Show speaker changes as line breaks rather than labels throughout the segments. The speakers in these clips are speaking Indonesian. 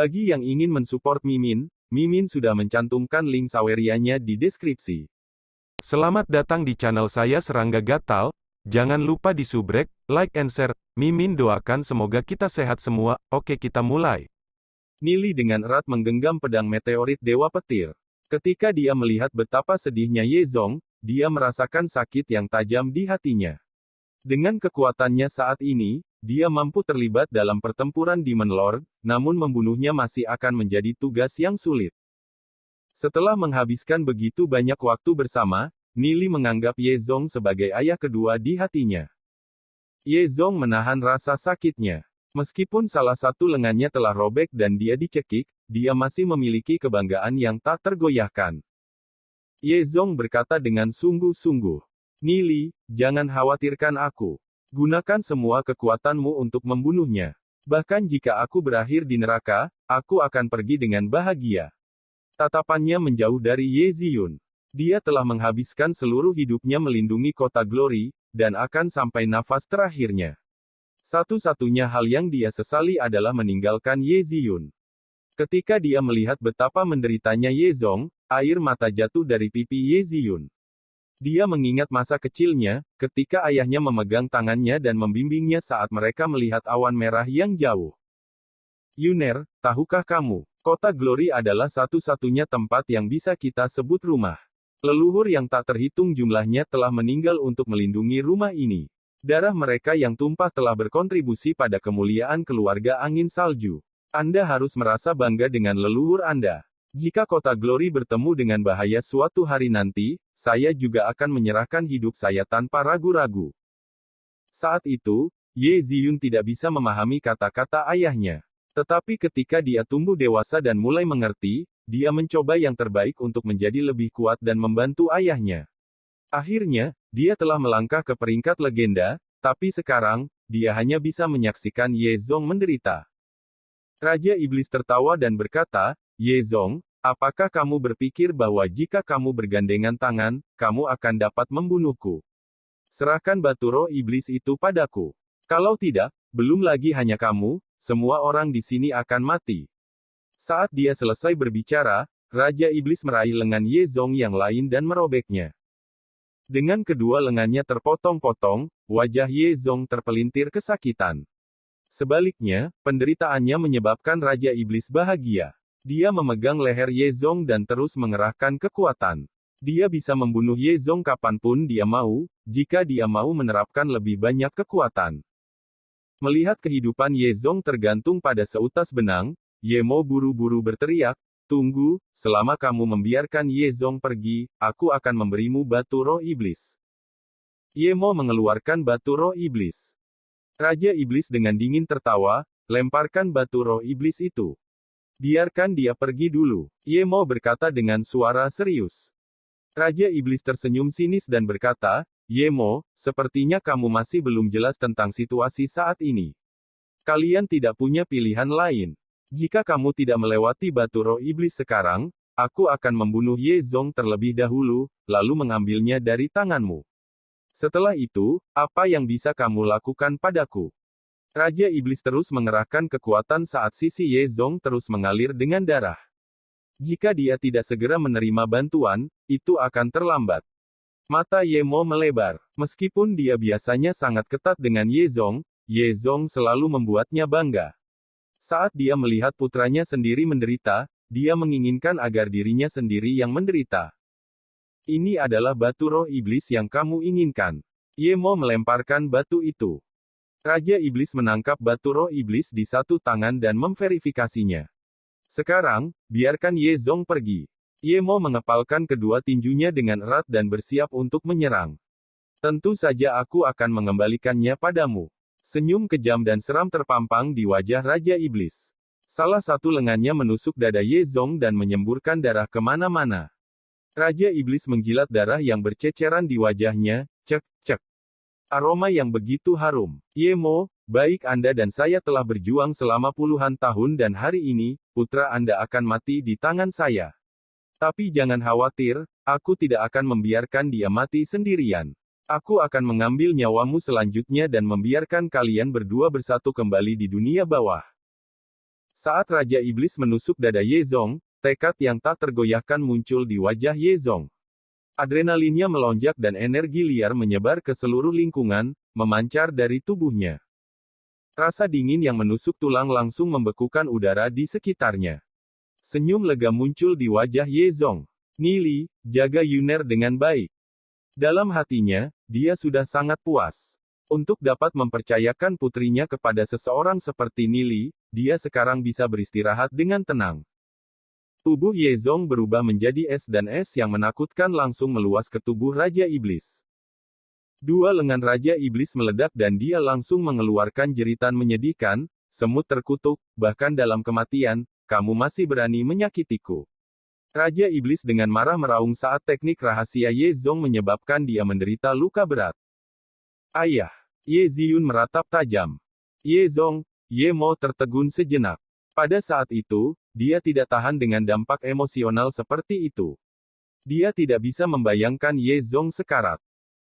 Bagi yang ingin mensupport Mimin, Mimin sudah mencantumkan link Sawerianya di deskripsi. Selamat datang di channel saya Serangga Gatal. Jangan lupa di subrek, like and share. Mimin doakan semoga kita sehat semua. Oke, kita mulai. Nili dengan erat menggenggam pedang meteorit Dewa Petir. Ketika dia melihat betapa sedihnya Ye Zong, dia merasakan sakit yang tajam di hatinya. Dengan kekuatannya saat ini, dia mampu terlibat dalam pertempuran Demon Lord, namun membunuhnya masih akan menjadi tugas yang sulit. Setelah menghabiskan begitu banyak waktu bersama, Nili menganggap Ye Zong sebagai ayah kedua di hatinya. Ye Zong menahan rasa sakitnya. Meskipun salah satu lengannya telah robek dan dia dicekik, dia masih memiliki kebanggaan yang tak tergoyahkan. Ye Zong berkata dengan sungguh-sungguh, "Nili, jangan khawatirkan aku. Gunakan semua kekuatanmu untuk membunuhnya. Bahkan jika aku berakhir di neraka, aku akan pergi dengan bahagia." Tatapannya menjauh dari Ye Ziyun. Dia telah menghabiskan seluruh hidupnya melindungi kota Glory, dan akan sampai nafas terakhirnya. Satu-satunya hal yang dia sesali adalah meninggalkan Ye Ziyun. Ketika dia melihat betapa menderitanya Ye Zong, air mata jatuh dari pipi Ye Ziyun. Dia mengingat masa kecilnya, ketika ayahnya memegang tangannya dan membimbingnya saat mereka melihat awan merah yang jauh. "Yuner, tahukah kamu, kota Glory adalah satu-satunya tempat yang bisa kita sebut rumah. Leluhur yang tak terhitung jumlahnya telah meninggal untuk melindungi rumah ini. Darah mereka yang tumpah telah berkontribusi pada kemuliaan keluarga angin salju. Anda harus merasa bangga dengan leluhur Anda. Jika kota Glory bertemu dengan bahaya suatu hari nanti, saya juga akan menyerahkan hidup saya tanpa ragu-ragu." Saat itu, Ye Ziyun tidak bisa memahami kata-kata ayahnya. Tetapi ketika dia tumbuh dewasa dan mulai mengerti, dia mencoba yang terbaik untuk menjadi lebih kuat dan membantu ayahnya. Akhirnya, dia telah melangkah ke peringkat legenda, tapi sekarang, dia hanya bisa menyaksikan Ye Zong menderita. Raja Iblis tertawa dan berkata, "Ye Zong, apakah kamu berpikir bahwa jika kamu bergandengan tangan, kamu akan dapat membunuhku? Serahkan batu roh iblis itu padaku. Kalau tidak, belum lagi hanya kamu, semua orang di sini akan mati." Saat dia selesai berbicara, Raja Iblis meraih lengan Ye Zong yang lain dan merobeknya. Dengan kedua lengannya terpotong-potong, wajah Ye Zong terpelintir kesakitan. Sebaliknya, penderitaannya menyebabkan Raja Iblis bahagia. Dia memegang leher Ye Zong dan terus mengerahkan kekuatan. Dia bisa membunuh Ye Zong kapanpun dia mau, jika dia mau menerapkan lebih banyak kekuatan. Melihat kehidupan Ye Zong tergantung pada seutas benang, Ye Mo buru-buru berteriak, "Tunggu, selama kamu membiarkan Ye Zong pergi, aku akan memberimu batu roh iblis." Ye Mo mengeluarkan batu roh iblis. Raja Iblis dengan dingin tertawa, "Lemparkan batu roh iblis itu. Biarkan dia pergi dulu." Ye Mo berkata dengan suara serius. Raja Iblis tersenyum sinis dan berkata, "Ye Mo, sepertinya kamu masih belum jelas tentang situasi saat ini. Kalian tidak punya pilihan lain. Jika kamu tidak melewati batu roh iblis sekarang, aku akan membunuh Ye Zong terlebih dahulu, lalu mengambilnya dari tanganmu. Setelah itu, apa yang bisa kamu lakukan padaku?" Raja Iblis terus mengerahkan kekuatan saat sisi Ye Zong terus mengalir dengan darah. Jika dia tidak segera menerima bantuan, itu akan terlambat. Mata Ye Mo melebar. Meskipun dia biasanya sangat ketat dengan Ye Zong selalu membuatnya bangga. Saat dia melihat putranya sendiri menderita, dia menginginkan agar dirinya sendiri yang menderita. "Ini adalah batu roh iblis yang kamu inginkan." Ye Mo melemparkan batu itu. Raja Iblis menangkap batu roh iblis di satu tangan dan memverifikasinya. "Sekarang, biarkan Ye Zong pergi." Ye Mo mengepalkan kedua tinjunya dengan erat dan bersiap untuk menyerang. "Tentu saja aku akan mengembalikannya padamu." Senyum kejam dan seram terpampang di wajah Raja Iblis. Salah satu lengannya menusuk dada Ye Zong dan menyemburkan darah kemana-mana. Raja Iblis menjilat darah yang berceceran di wajahnya, "Cek, cek. Aroma yang begitu harum. Ye Mo, baik Anda dan saya telah berjuang selama puluhan tahun dan hari ini, putra Anda akan mati di tangan saya. Tapi jangan khawatir, aku tidak akan membiarkan dia mati sendirian. Aku akan mengambil nyawamu selanjutnya dan membiarkan kalian berdua bersatu kembali di dunia bawah." Saat Raja Iblis menusuk dada Ye Zong, tekad yang tak tergoyahkan muncul di wajah Ye Zong. Adrenalinnya melonjak dan energi liar menyebar ke seluruh lingkungan, memancar dari tubuhnya. Rasa dingin yang menusuk tulang langsung membekukan udara di sekitarnya. Senyum lega muncul di wajah Ye Zong. Nili, jaga Yuner dengan baik. Dalam hatinya, dia sudah sangat puas. Untuk dapat mempercayakan putrinya kepada seseorang seperti Nili, dia sekarang bisa beristirahat dengan tenang. Tubuh Ye Zong berubah menjadi es dan es yang menakutkan langsung meluas ke tubuh Raja Iblis. Dua lengan Raja Iblis meledak dan dia langsung mengeluarkan jeritan menyedihkan, semut terkutuk, bahkan dalam kematian, kamu masih berani menyakitiku. Raja Iblis dengan marah meraung saat teknik rahasia Ye Zong menyebabkan dia menderita luka berat. Ayah! Ye Ziyun meratap tajam. Ye Zong, Ye Mo tertegun sejenak. Pada saat itu, dia tidak tahan dengan dampak emosional seperti itu. Dia tidak bisa membayangkan Ye Zong sekarat.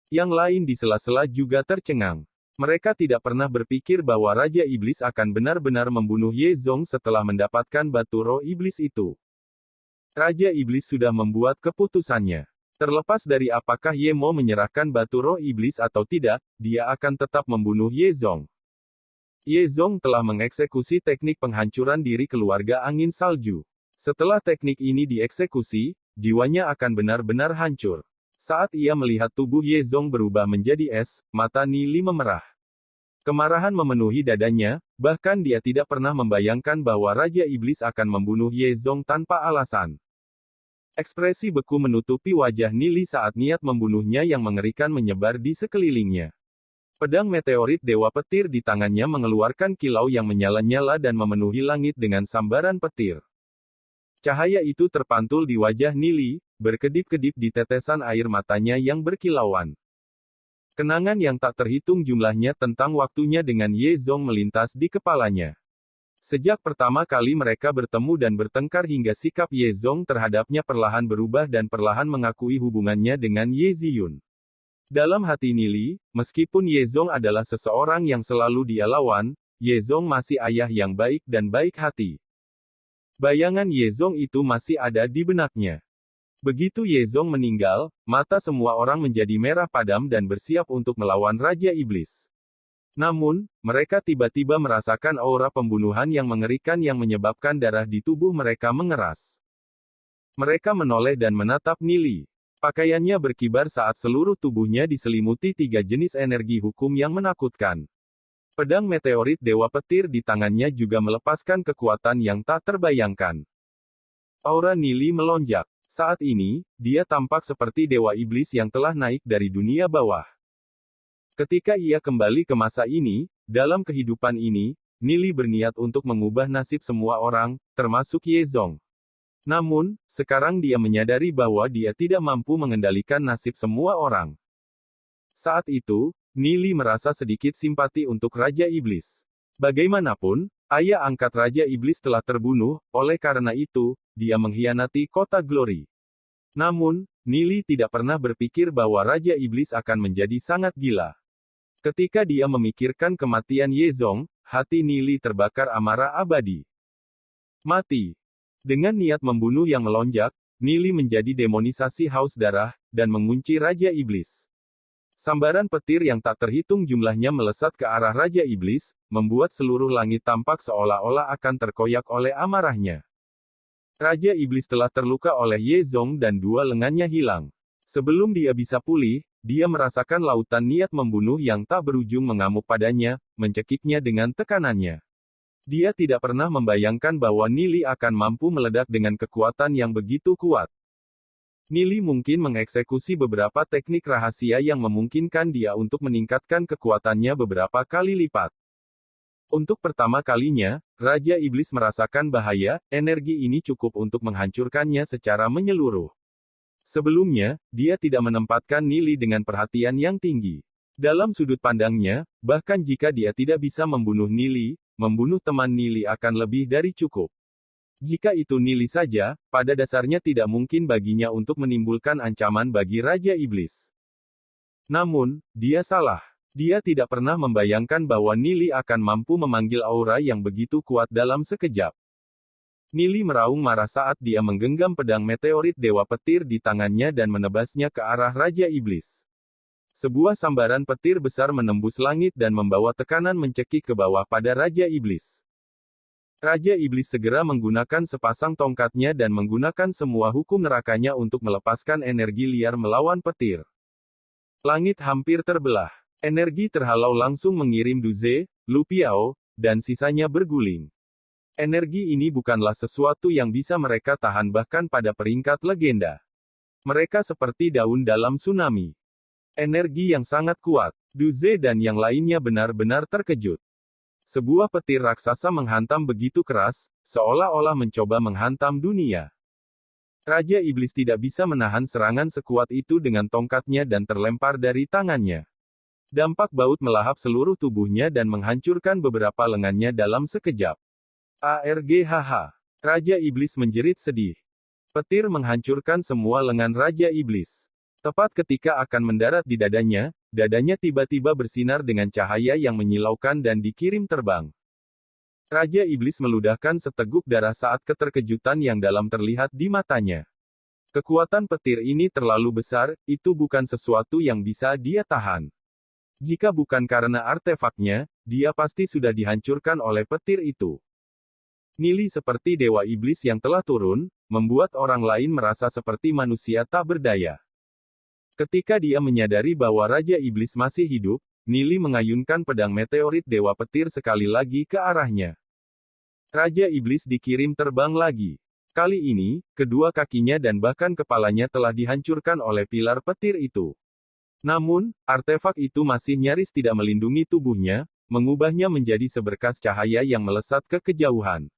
Yang lain di sela-sela juga tercengang. Mereka tidak pernah berpikir bahwa Raja Iblis akan benar-benar membunuh Ye Zong setelah mendapatkan batu roh iblis itu. Raja Iblis sudah membuat keputusannya. Terlepas dari apakah Ye Mo menyerahkan batu roh iblis atau tidak, dia akan tetap membunuh Ye Zong. Ye Zong telah mengeksekusi teknik penghancuran diri keluarga angin salju. Setelah teknik ini dieksekusi, jiwanya akan benar-benar hancur. Saat ia melihat tubuh Ye Zong berubah menjadi es, mata Nili memerah. Kemarahan memenuhi dadanya, bahkan dia tidak pernah membayangkan bahwa Raja Iblis akan membunuh Ye Zong tanpa alasan. Ekspresi beku menutupi wajah Nili saat niat membunuhnya yang mengerikan menyebar di sekelilingnya. Pedang meteorit Dewa Petir di tangannya mengeluarkan kilau yang menyala-nyala dan memenuhi langit dengan sambaran petir. Cahaya itu terpantul di wajah Nili, berkedip-kedip di tetesan air matanya yang berkilauan. Kenangan yang tak terhitung jumlahnya tentang waktunya dengan Ye Zong melintas di kepalanya. Sejak pertama kali mereka bertemu dan bertengkar hingga sikap Ye Zong terhadapnya perlahan berubah dan perlahan mengakui hubungannya dengan Ye Ziyun. Dalam hati Nili, meskipun Ye Zong adalah seseorang yang selalu dia lawan, Ye Zong masih ayah yang baik dan baik hati. Bayangan Ye Zong itu masih ada di benaknya. Begitu Ye Zong meninggal, mata semua orang menjadi merah padam dan bersiap untuk melawan Raja Iblis. Namun, mereka tiba-tiba merasakan aura pembunuhan yang mengerikan yang menyebabkan darah di tubuh mereka mengeras. Mereka menoleh dan menatap Nili. Pakaiannya berkibar saat seluruh tubuhnya diselimuti 3 jenis energi hukum yang menakutkan. Pedang meteorit Dewa Petir di tangannya juga melepaskan kekuatan yang tak terbayangkan. Aura Nili melonjak. Saat ini, dia tampak seperti Dewa Iblis yang telah naik dari dunia bawah. Ketika ia kembali ke masa ini, dalam kehidupan ini, Nili berniat untuk mengubah nasib semua orang, termasuk Ye Zong. Namun, sekarang dia menyadari bahwa dia tidak mampu mengendalikan nasib semua orang. Saat itu, Nili merasa sedikit simpati untuk Raja Iblis. Bagaimanapun, ayah angkat Raja Iblis telah terbunuh, oleh karena itu, dia mengkhianati kota Glory. Namun, Nili tidak pernah berpikir bahwa Raja Iblis akan menjadi sangat gila. Ketika dia memikirkan kematian Ye Zong, hati Nili terbakar amarah abadi. Mati. Dengan niat membunuh yang melonjak, Nili menjadi demonisasi haus darah, dan mengunci Raja Iblis. Sambaran petir yang tak terhitung jumlahnya melesat ke arah Raja Iblis, membuat seluruh langit tampak seolah-olah akan terkoyak oleh amarahnya. Raja Iblis telah terluka oleh Ye Zong dan 2 lengannya hilang. Sebelum dia bisa pulih, dia merasakan lautan niat membunuh yang tak berujung mengamuk padanya, mencekiknya dengan tekanannya. Dia tidak pernah membayangkan bahwa Nili akan mampu meledak dengan kekuatan yang begitu kuat. Nili mungkin mengeksekusi beberapa teknik rahasia yang memungkinkan dia untuk meningkatkan kekuatannya beberapa kali lipat. Untuk pertama kalinya, Raja Iblis merasakan bahaya, energi ini cukup untuk menghancurkannya secara menyeluruh. Sebelumnya, dia tidak menempatkan Nili dengan perhatian yang tinggi. Dalam sudut pandangnya, bahkan jika dia tidak bisa membunuh Nili, membunuh teman Nili akan lebih dari cukup. Jika itu Nili saja, pada dasarnya tidak mungkin baginya untuk menimbulkan ancaman bagi Raja Iblis. Namun, dia salah. Dia tidak pernah membayangkan bahwa Nili akan mampu memanggil aura yang begitu kuat dalam sekejap. Nili meraung marah saat dia menggenggam pedang meteorit Dewa Petir di tangannya dan menebasnya ke arah Raja Iblis. Sebuah sambaran petir besar menembus langit dan membawa tekanan mencekik ke bawah pada Raja Iblis. Raja Iblis segera menggunakan sepasang tongkatnya dan menggunakan semua hukum nerakanya untuk melepaskan energi liar melawan petir. Langit hampir terbelah. Energi terhalau langsung mengirim Duze, Lu Piao, dan sisanya berguling. Energi ini bukanlah sesuatu yang bisa mereka tahan bahkan pada peringkat legenda. Mereka seperti daun dalam tsunami. Energi yang sangat kuat. Duze dan yang lainnya benar-benar terkejut. Sebuah petir raksasa menghantam begitu keras, seolah-olah mencoba menghantam dunia. Raja Iblis tidak bisa menahan serangan sekuat itu dengan tongkatnya dan terlempar dari tangannya. Dampak baut melahap seluruh tubuhnya dan menghancurkan beberapa lengannya dalam sekejap. ARGHH. Raja Iblis menjerit sedih. Petir menghancurkan semua lengan Raja Iblis. Tepat ketika akan mendarat di dadanya tiba-tiba bersinar dengan cahaya yang menyilaukan dan dikirim terbang. Raja Iblis meludahkan seteguk darah saat keterkejutan yang dalam terlihat di matanya. Kekuatan petir ini terlalu besar, itu bukan sesuatu yang bisa dia tahan. Jika bukan karena artefaknya, dia pasti sudah dihancurkan oleh petir itu. Nili seperti Dewa Iblis yang telah turun, membuat orang lain merasa seperti manusia tak berdaya. Ketika dia menyadari bahwa Raja Iblis masih hidup, Nili mengayunkan pedang meteorit Dewa Petir sekali lagi ke arahnya. Raja Iblis dikirim terbang lagi. Kali ini, kedua kakinya dan bahkan kepalanya telah dihancurkan oleh pilar petir itu. Namun, artefak itu masih nyaris tidak melindungi tubuhnya, mengubahnya menjadi seberkas cahaya yang melesat ke kejauhan.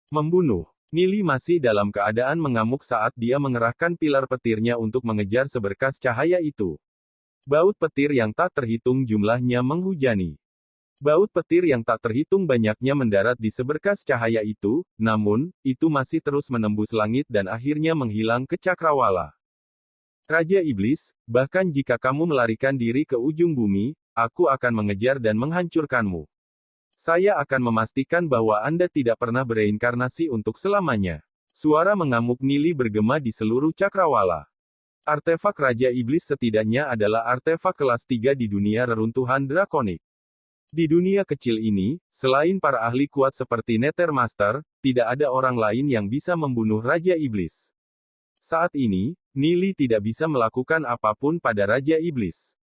Membunuh. Nili masih dalam keadaan mengamuk saat dia mengerahkan pilar petirnya untuk mengejar seberkas cahaya itu. Baut petir yang tak terhitung jumlahnya menghujani. Baut petir yang tak terhitung banyaknya mendarat di seberkas cahaya itu, namun, itu masih terus menembus langit dan akhirnya menghilang ke cakrawala. Raja Iblis, bahkan jika kamu melarikan diri ke ujung bumi, aku akan mengejar dan menghancurkanmu. Saya akan memastikan bahwa Anda tidak pernah bereinkarnasi untuk selamanya. Suara mengamuk Nili bergema di seluruh cakrawala. Artefak Raja Iblis setidaknya adalah artefak kelas 3 di dunia reruntuhan drakonik. Di dunia kecil ini, selain para ahli kuat seperti Nethermaster, tidak ada orang lain yang bisa membunuh Raja Iblis. Saat ini, Nili tidak bisa melakukan apapun pada Raja Iblis.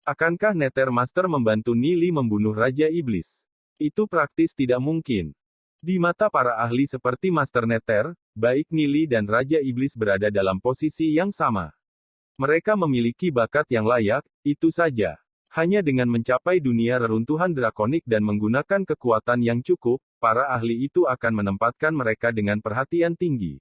Akankah Nethermaster membantu Nili membunuh Raja Iblis? Itu praktis tidak mungkin. Di mata para ahli seperti Master Nether, baik Nili dan Raja Iblis berada dalam posisi yang sama. Mereka memiliki bakat yang layak, itu saja. Hanya dengan mencapai dunia reruntuhan drakonik dan menggunakan kekuatan yang cukup, para ahli itu akan menempatkan mereka dengan perhatian tinggi.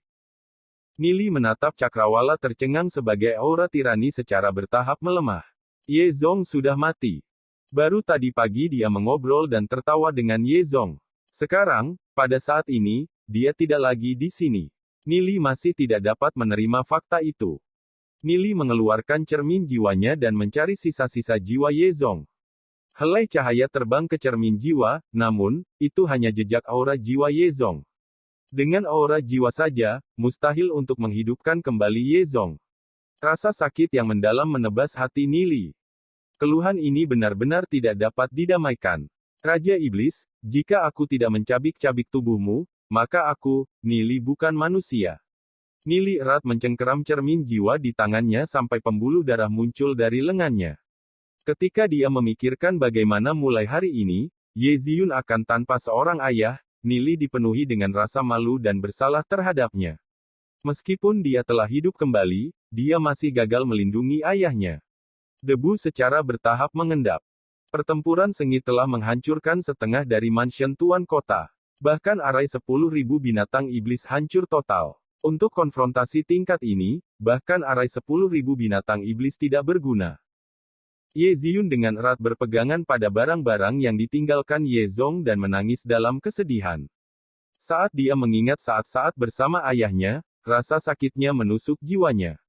Nili menatap cakrawala tercengang sebagai aura tirani secara bertahap melemah. Ye Zong sudah mati. Baru tadi pagi dia mengobrol dan tertawa dengan Ye Zong. Sekarang, pada saat ini, dia tidak lagi di sini. Nili masih tidak dapat menerima fakta itu. Nili mengeluarkan cermin jiwanya dan mencari sisa-sisa jiwa Ye Zong. Helai cahaya terbang ke cermin jiwa, namun, itu hanya jejak aura jiwa Ye Zong. Dengan aura jiwa saja, mustahil untuk menghidupkan kembali Ye Zong. Rasa sakit yang mendalam menebas hati Nili. Keluhan ini benar-benar tidak dapat didamaikan. Raja Iblis, jika aku tidak mencabik-cabik tubuhmu, maka aku, Nili bukan manusia. Nili erat mencengkeram cermin jiwa di tangannya sampai pembuluh darah muncul dari lengannya. Ketika dia memikirkan bagaimana mulai hari ini, Ye Ziyun akan tanpa seorang ayah, Nili dipenuhi dengan rasa malu dan bersalah terhadapnya. Meskipun dia telah hidup kembali, dia masih gagal melindungi ayahnya. Debu secara bertahap mengendap. Pertempuran sengit telah menghancurkan setengah dari mansion Tuan Kota. Bahkan arai 10.000 binatang iblis hancur total. Untuk konfrontasi tingkat ini, bahkan arai 10.000 binatang iblis tidak berguna. Ye Ziyun dengan erat berpegangan pada barang-barang yang ditinggalkan Ye Zong dan menangis dalam kesedihan. Saat dia mengingat saat-saat bersama ayahnya, rasa sakitnya menusuk jiwanya.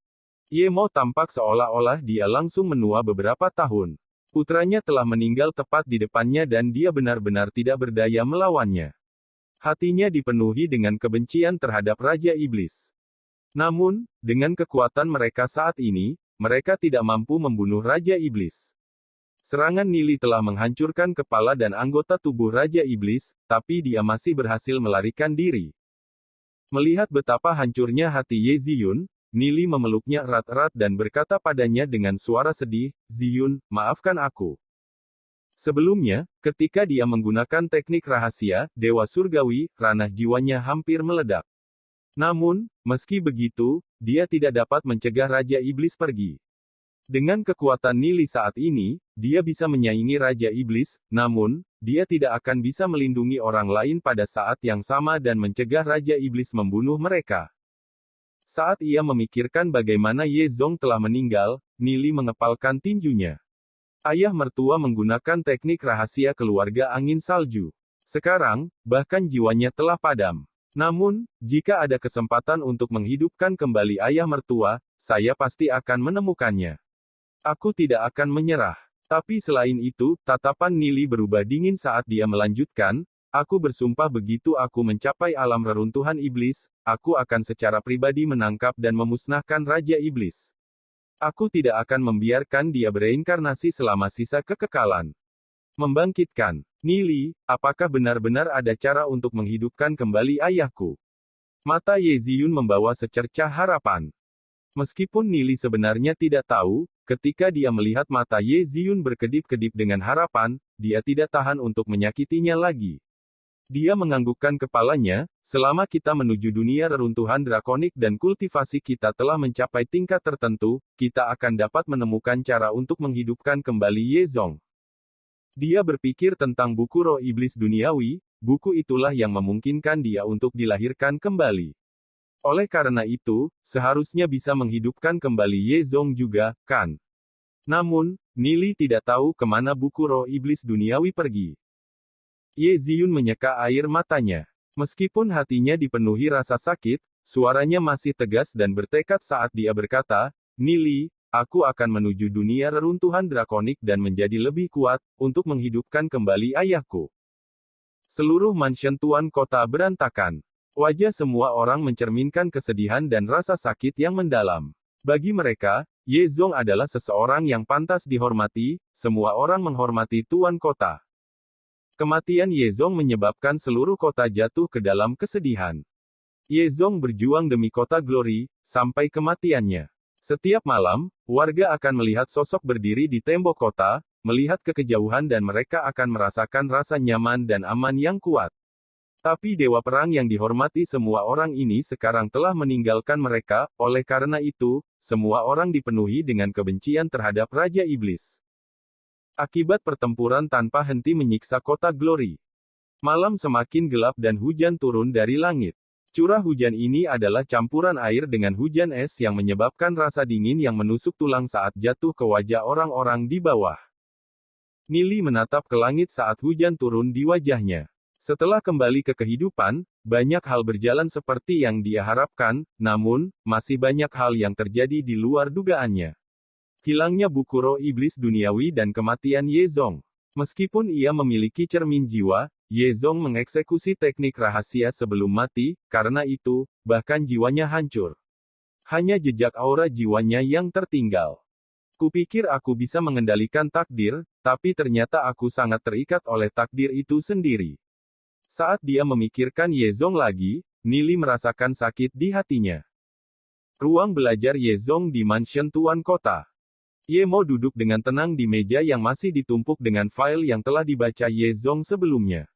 Ye Mo tampak seolah-olah dia langsung menua beberapa tahun. Putranya telah meninggal tepat di depannya dan dia benar-benar tidak berdaya melawannya. Hatinya dipenuhi dengan kebencian terhadap Raja Iblis. Namun, dengan kekuatan mereka saat ini, mereka tidak mampu membunuh Raja Iblis. Serangan Nili telah menghancurkan kepala dan anggota tubuh Raja Iblis, tapi dia masih berhasil melarikan diri. Melihat betapa hancurnya hati Ye Ziyun, Nili memeluknya erat-erat dan berkata padanya dengan suara sedih, "Ziyun, maafkan aku." Sebelumnya, ketika dia menggunakan teknik rahasia, Dewa Surgawi, ranah jiwanya hampir meledak. Namun, meski begitu, dia tidak dapat mencegah Raja Iblis pergi. Dengan kekuatan Nili saat ini, dia bisa menyaingi Raja Iblis, namun, dia tidak akan bisa melindungi orang lain pada saat yang sama dan mencegah Raja Iblis membunuh mereka. Saat ia memikirkan bagaimana Ye Zong telah meninggal, Nili mengepalkan tinjunya. Ayah mertua menggunakan teknik rahasia keluarga angin salju. Sekarang, bahkan jiwanya telah padam. Namun, jika ada kesempatan untuk menghidupkan kembali ayah mertua, saya pasti akan menemukannya. Aku tidak akan menyerah. Tapi selain itu, tatapan Nili berubah dingin saat dia melanjutkan, aku bersumpah begitu aku mencapai alam reruntuhan iblis, aku akan secara pribadi menangkap dan memusnahkan Raja Iblis. Aku tidak akan membiarkan dia bereinkarnasi selama sisa kekekalan. Membangkitkan. Nili, apakah benar-benar ada cara untuk menghidupkan kembali ayahku? Mata Ye Ziyun membawa secercah harapan. Meskipun Nili sebenarnya tidak tahu, ketika dia melihat mata Ye Ziyun berkedip-kedip dengan harapan, dia tidak tahan untuk menyakitinya lagi. Dia menganggukkan kepalanya, selama kita menuju dunia reruntuhan drakonik dan kultivasi kita telah mencapai tingkat tertentu, kita akan dapat menemukan cara untuk menghidupkan kembali Ye Zong. Dia berpikir tentang buku roh iblis duniawi, buku itulah yang memungkinkan dia untuk dilahirkan kembali. Oleh karena itu, seharusnya bisa menghidupkan kembali Ye Zong juga, kan? Namun, Nili tidak tahu kemana buku roh iblis duniawi pergi. Ye Ziyun menyeka air matanya. Meskipun hatinya dipenuhi rasa sakit, suaranya masih tegas dan bertekad saat dia berkata, "Nili, aku akan menuju dunia reruntuhan drakonik dan menjadi lebih kuat, untuk menghidupkan kembali ayahku." Seluruh mansion tuan kota berantakan. Wajah semua orang mencerminkan kesedihan dan rasa sakit yang mendalam. Bagi mereka, Ye Zong adalah seseorang yang pantas dihormati, semua orang menghormati tuan kota. Kematian Ye Zong menyebabkan seluruh kota jatuh ke dalam kesedihan. Ye Zong berjuang demi kota Glory, sampai kematiannya. Setiap malam, warga akan melihat sosok berdiri di tembok kota, melihat ke kejauhan dan mereka akan merasakan rasa nyaman dan aman yang kuat. Tapi dewa perang yang dihormati semua orang ini sekarang telah meninggalkan mereka, oleh karena itu, semua orang dipenuhi dengan kebencian terhadap Raja Iblis. Akibat pertempuran tanpa henti menyiksa kota Glory. Malam semakin gelap dan hujan turun dari langit. Curah hujan ini adalah campuran air dengan hujan es yang menyebabkan rasa dingin yang menusuk tulang saat jatuh ke wajah orang-orang di bawah. Nili menatap ke langit saat hujan turun di wajahnya. Setelah kembali ke kehidupan, banyak hal berjalan seperti yang dia harapkan, namun, masih banyak hal yang terjadi di luar dugaannya. Hilangnya buku roh iblis duniawi dan kematian Ye Zong. Meskipun ia memiliki cermin jiwa, Ye Zong mengeksekusi teknik rahasia sebelum mati, karena itu, bahkan jiwanya hancur. Hanya jejak aura jiwanya yang tertinggal. Kupikir aku bisa mengendalikan takdir, tapi ternyata aku sangat terikat oleh takdir itu sendiri. Saat dia memikirkan Ye Zong lagi, Nili merasakan sakit di hatinya. Ruang belajar Ye Zong di mansion tuan kota. Ye Mo duduk dengan tenang di meja yang masih ditumpuk dengan file yang telah dibaca Ye Zong sebelumnya.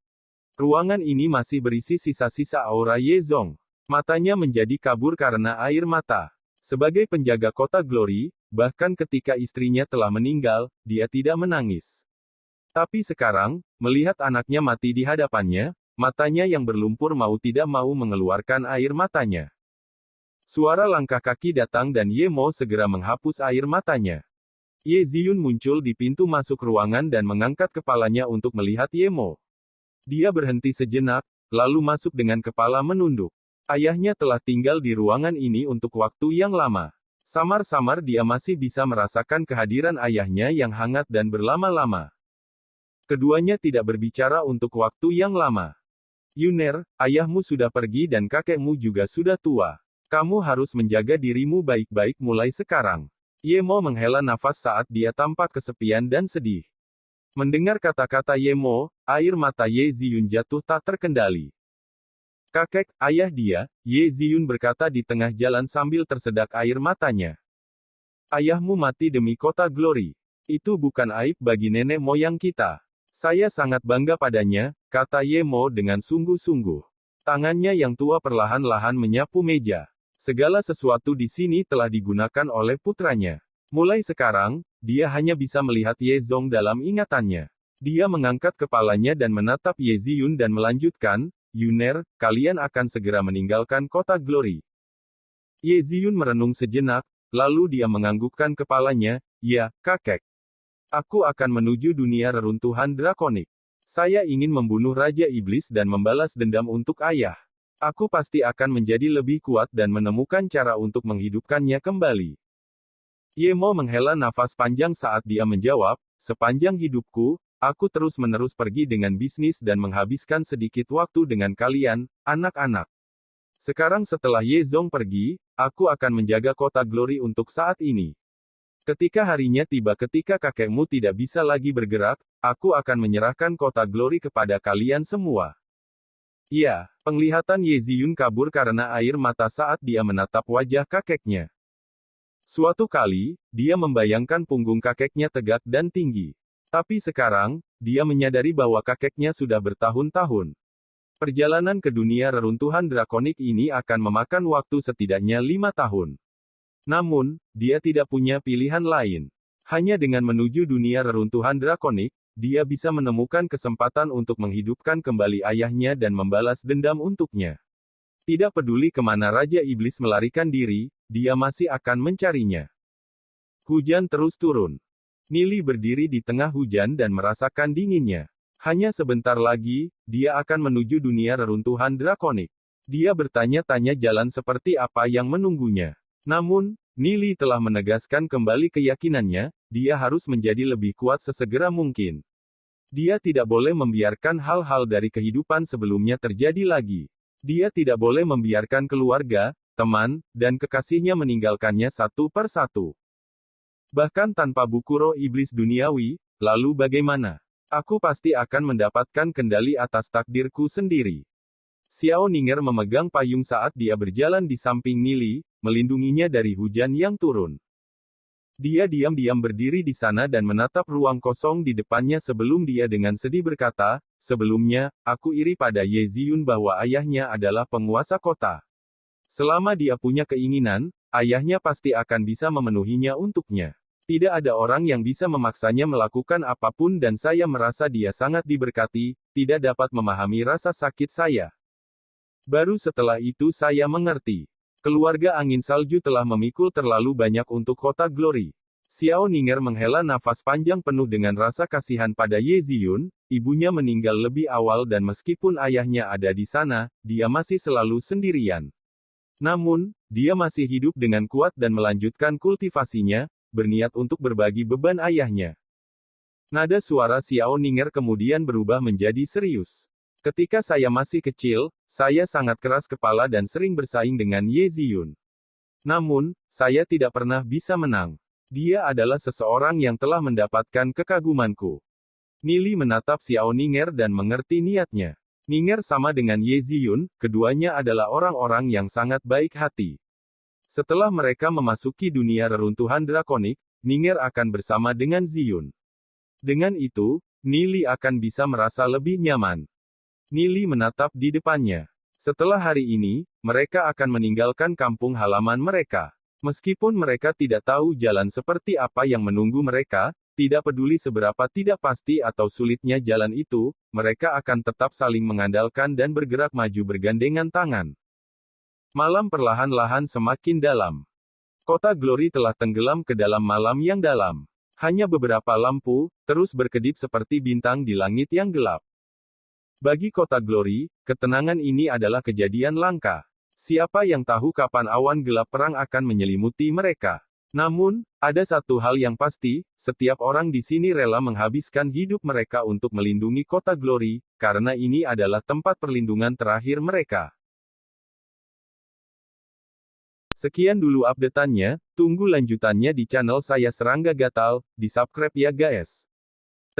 Ruangan ini masih berisi sisa-sisa aura Ye Zong. Matanya menjadi kabur karena air mata. Sebagai penjaga kota Glory, bahkan ketika istrinya telah meninggal, dia tidak menangis. Tapi sekarang, melihat anaknya mati di hadapannya, matanya yang berlumpur mau tidak mau mengeluarkan air matanya. Suara langkah kaki datang dan Ye Mo segera menghapus air matanya. Ye Ziyun muncul di pintu masuk ruangan dan mengangkat kepalanya untuk melihat Ye Mo. Dia berhenti sejenak, lalu masuk dengan kepala menunduk. Ayahnya telah tinggal di ruangan ini untuk waktu yang lama. Samar-samar dia masih bisa merasakan kehadiran ayahnya yang hangat dan berlama-lama. Keduanya tidak berbicara untuk waktu yang lama. Yuner, ayahmu sudah pergi dan kakekmu juga sudah tua. Kamu harus menjaga dirimu baik-baik mulai sekarang. Yemo menghela nafas saat dia tampak kesepian dan sedih. Mendengar kata-kata Yemo, air mata Ye Ziyun jatuh tak terkendali. Kakek, ayah dia, Ye Ziyun berkata di tengah jalan sambil tersedak air matanya. Ayahmu mati demi kota Glory. Itu bukan aib bagi nenek moyang kita. Saya sangat bangga padanya, kata Yemo dengan sungguh-sungguh. Tangannya yang tua perlahan-lahan menyapu meja. Segala sesuatu di sini telah digunakan oleh putranya. Mulai sekarang, dia hanya bisa melihat Ye Zong dalam ingatannya. Dia mengangkat kepalanya dan menatap Ye Ziyun dan melanjutkan, Yuner, kalian akan segera meninggalkan kota Glory. Ye Ziyun merenung sejenak, lalu dia menganggukkan kepalanya, ya, kakek. Aku akan menuju dunia reruntuhan drakonik. Saya ingin membunuh Raja Iblis dan membalas dendam untuk ayah. Aku pasti akan menjadi lebih kuat dan menemukan cara untuk menghidupkannya kembali. Yemo menghela nafas panjang saat dia menjawab, sepanjang hidupku, aku terus-menerus pergi dengan bisnis dan menghabiskan sedikit waktu dengan kalian, anak-anak. Sekarang setelah Ye Zong pergi, aku akan menjaga kota Glory untuk saat ini. Ketika harinya tiba ketika kakekmu tidak bisa lagi bergerak, aku akan menyerahkan kota Glory kepada kalian semua. Ya, penglihatan Ye Ziyun kabur karena air mata saat dia menatap wajah kakeknya. Suatu kali, dia membayangkan punggung kakeknya tegak dan tinggi. Tapi sekarang, dia menyadari bahwa kakeknya sudah bertahun-tahun. Perjalanan ke dunia reruntuhan drakonik ini akan memakan waktu setidaknya 5 tahun. Namun, dia tidak punya pilihan lain. Hanya dengan menuju dunia reruntuhan drakonik, dia bisa menemukan kesempatan untuk menghidupkan kembali ayahnya dan membalas dendam untuknya. Tidak peduli kemana Raja Iblis melarikan diri, dia masih akan mencarinya. Hujan terus turun. Nili berdiri di tengah hujan dan merasakan dinginnya. Hanya sebentar lagi, dia akan menuju dunia reruntuhan drakonik. Dia bertanya-tanya jalan seperti apa yang menunggunya. Namun, Nili telah menegaskan kembali keyakinannya, dia harus menjadi lebih kuat sesegera mungkin. Dia tidak boleh membiarkan hal-hal dari kehidupan sebelumnya terjadi lagi. Dia tidak boleh membiarkan keluarga, teman, dan kekasihnya meninggalkannya satu per satu. Bahkan tanpa buku roh iblis duniawi, lalu bagaimana? Aku pasti akan mendapatkan kendali atas takdirku sendiri. Xiao Ninger memegang payung saat dia berjalan di samping Nili, melindunginya dari hujan yang turun. Dia diam-diam berdiri di sana dan menatap ruang kosong di depannya sebelum dia dengan sedih berkata, sebelumnya, aku iri pada Ye Ziyun bahwa ayahnya adalah penguasa kota. Selama dia punya keinginan, ayahnya pasti akan bisa memenuhinya untuknya. Tidak ada orang yang bisa memaksanya melakukan apapun dan saya merasa dia sangat diberkati, tidak dapat memahami rasa sakit saya. Baru setelah itu saya mengerti. Keluarga angin salju telah memikul terlalu banyak untuk kota Glory. Xiao Ninger menghela nafas panjang penuh dengan rasa kasihan pada Ye Ziyun, ibunya meninggal lebih awal dan meskipun ayahnya ada di sana, dia masih selalu sendirian. Namun, dia masih hidup dengan kuat dan melanjutkan kultivasinya, berniat untuk berbagi beban ayahnya. Nada suara Xiao Ninger kemudian berubah menjadi serius. Ketika saya masih kecil, saya sangat keras kepala dan sering bersaing dengan Ye Ziyun. Namun, saya tidak pernah bisa menang. Dia adalah seseorang yang telah mendapatkan kekagumanku. Nili menatap Xiao Ninger dan mengerti niatnya. Ninger sama dengan Ye Ziyun, keduanya adalah orang-orang yang sangat baik hati. Setelah mereka memasuki dunia reruntuhan drakonik, Ninger akan bersama dengan Ziyun. Dengan itu, Nili akan bisa merasa lebih nyaman. Nili menatap di depannya. Setelah hari ini, mereka akan meninggalkan kampung halaman mereka. Meskipun mereka tidak tahu jalan seperti apa yang menunggu mereka, tidak peduli seberapa tidak pasti atau sulitnya jalan itu, mereka akan tetap saling mengandalkan dan bergerak maju bergandengan tangan. Malam perlahan-lahan semakin dalam. Kota Glory telah tenggelam ke dalam malam yang dalam. Hanya beberapa lampu, terus berkedip seperti bintang di langit yang gelap. Bagi kota Glory, ketenangan ini adalah kejadian langka. Siapa yang tahu kapan awan gelap perang akan menyelimuti mereka? Namun, ada satu hal yang pasti, setiap orang di sini rela menghabiskan hidup mereka untuk melindungi kota Glory, karena ini adalah tempat perlindungan terakhir mereka. Sekian dulu update-annya, tunggu lanjutannya di channel saya Serangga Gatal, di subscribe ya guys.